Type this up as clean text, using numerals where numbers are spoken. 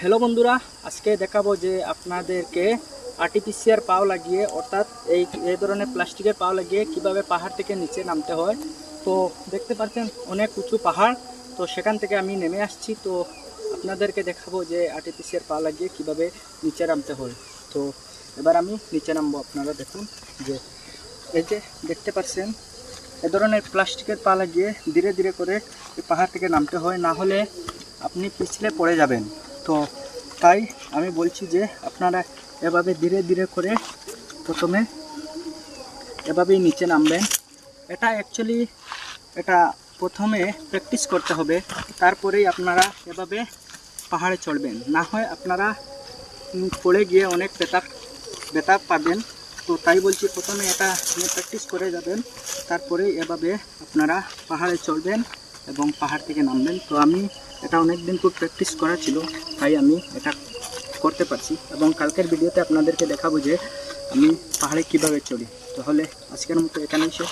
Hello বন্ধুরা, আজকে দেখাবো যে আপনাদেরকে আর্টিফিশিয়াল পাও লাগিয়ে অর্থাৎ এই ধরনের প্লাস্টিকের পাও লাগিয়ে কিভাবে পাহাড় থেকে নিচে নামতে হয়। তো দেখতে পাচ্ছেন অনেক উঁচু পাহাড়, তো সেখান থেকে আমি নেমে আসছি। তো আপনাদেরকে দেখাবো যে আর্টিফিশিয়াল পা লাগিয়ে কিভাবে নিচে নামতে হয়। তো এবার আমি নিচে নামবো। আপনারা দেখুন যে এই যে দেখতে পাচ্ছেন এ ধরনের প্লাস্টিকের পা লাগিয়ে ধীরে ধীরে করে এই পাহাড় থেকে নামতে হয়, না হলে আপনি পিছলে পড়ে যাবেন। তো তাই আমি বলছি যে আপনারা এভাবে ধীরে ধীরে করে প্রথমে এভাবেই নিচে নামবেন। এটা প্রথমে প্র্যাকটিস করতে হবে, তারপরেই আপনারা এভাবে পাহাড়ে চড়বেন। না হয় আপনারা পড়ে গিয়ে অনেক ব্যথা পাবেন। তো তাই বলছি প্রথমে এটা প্র্যাকটিস করে যাবেন, তারপরেই এভাবে আপনারা পাহাড়ে চড়বেন এবং পাহাড় থেকে নামবেন। তো আমি এটা অনেক দিন খুব প্র্যাকটিস করা ছিল, তাই আমি এটা করতে পারছি এবং কালকের ভিডিওতে আপনাদেরকে দেখাবো যে আমি পাহাড়ে কিভাবে চড়ি। তাহলে আজকের মতো এখানেই শেষ।